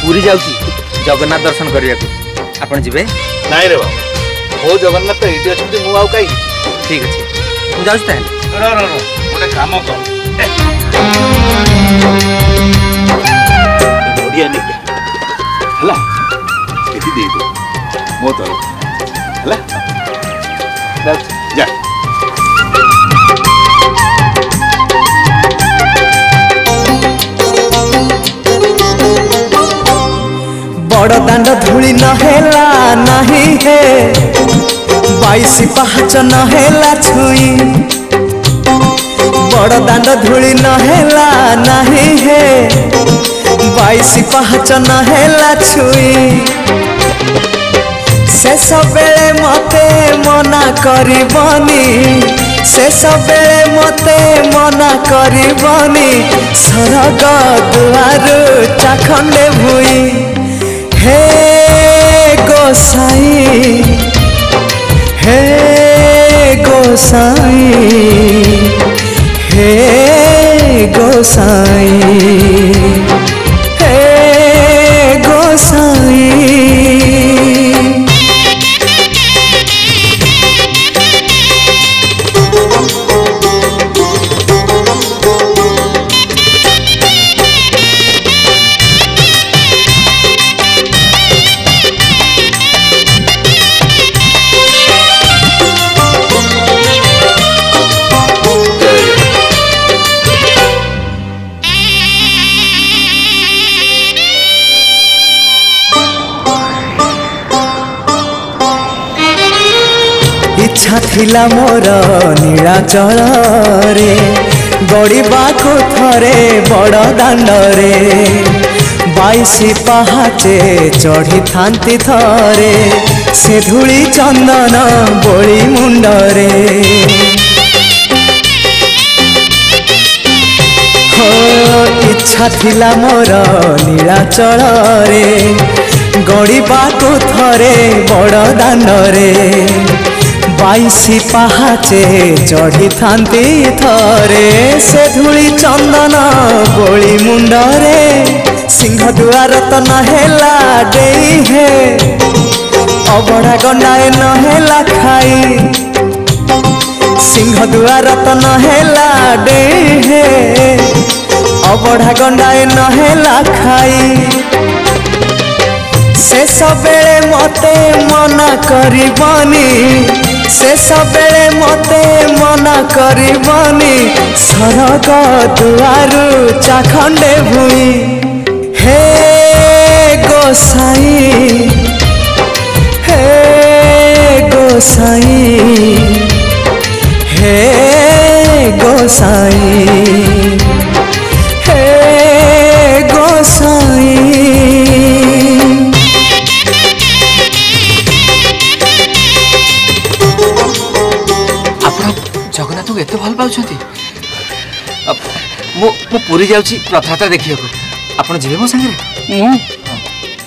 पूरी जाऊँगी जगन्नाथ दर्शन करने को जीवे नाई रे बाबा मो जगन्नाथ तो ये अच्छे मुझे कहीं ठीक अच्छे मुझे जाऊँ गोटे काम कर बढ़िया नहीं है दे दो मो तरफ है जा बड़ दांड धूली नहेला नहीं है 22 पहाच नहेला छुई बड़ दांड धूली नहेला नहीं है 22 पहाच नहेला छुई शेष बेले मते मना करबनी शेष बेले मते मना करबनी सरग दुआर चाखंडे भुई हे गोसाई हे गोसाई हे गोसाई हे गोसाई इच्छा थिला मोर नीलाचल रे गड़िबा को थरे बड़ दांड रे 22 पहाचे चढ़ी थांती थरे से धूली चंदन बोली मुंड रे हो इच्छा थिला मोर नीलाचल रे गड़िबा को थरे बड़ दांड रे 22 पहाचे चढ़ी थांती थरे से धूली चंदन बोली मुंडरे सिंह दुआर तो नहेला डेई है अबड़ा गंडाए नहेला खाई सिंह दुआर तो नहेला डेई है अबड़ा गंडाए नहेला खाई शेष बेले मते मना करबनी शेष बेले मते मना करबनी सरग दुआर चाखंडे भुई हे गोसाई हे गोसाई हे गोसाई हे गोसाई जगन्नाथ को एत भल पाँच मु पूरी जाऊँगी रथयात्रा देखा आप जी मो सागर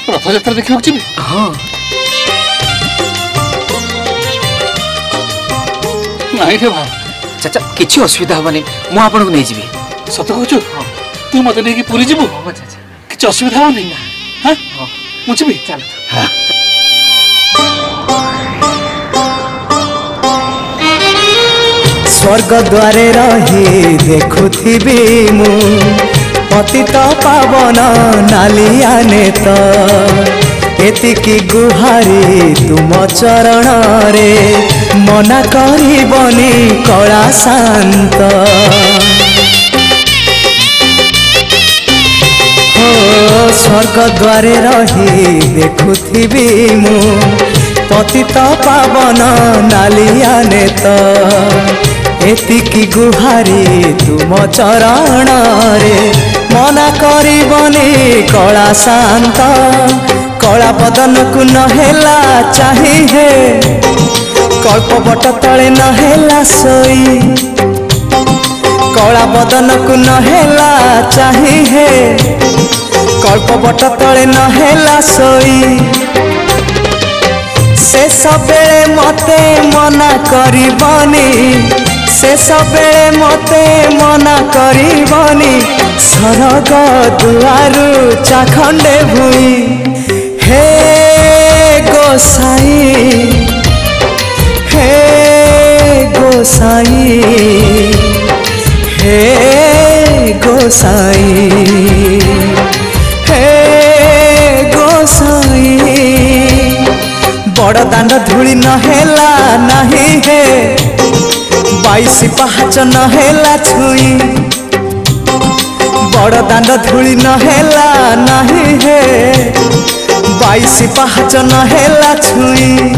रथयात्रा देखा जी हाँ नहीं रे भाव चाचा किसी असुविधा हेनी मुझे आपको नहीं जी सत कहु तू मत नहीं पूरी जीवु किसी असुविधा हेनी हाँ मुझे भी चल स्वर्ग द्वारे रही देखुथिबी मु पतित पावन नालिया नेत एतिकी गुहारी तुम चरण रे मना करबनी कला शांत हो स्वर्ग द्वारे रही देखुथिबी मु पतित पावन नालिया नेत एतिकी गुहारी तुम चरण रे मना करिबनी कला शांत कला बदन को नहेला चाहिए कल्पवट तले नहेला सोई कला बदन को नहेला चाहिए कल्पवट तले नहेला सोई शेष बेले मते मना करिबनी शेष बेले मते मना करिबनी सरग दुआरु चाखंडे भुई हे गोसाई हे गोसाई हे गोसाई हे गोसाई बड़ दांड धूली नहेला नहीं हे 22 पहाच नहेला छुई बड़ दांड धूली नहेला नहीं हे 22 पहाच नहेला छुई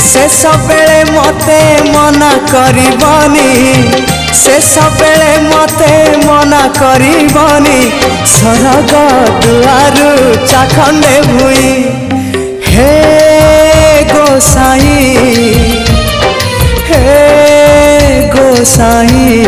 शेष बेले मते मना करिबनी शेष बेले मते मना करिबनी सरग दुआरु चाखंडे भुई हे गोसाई हे गोसाई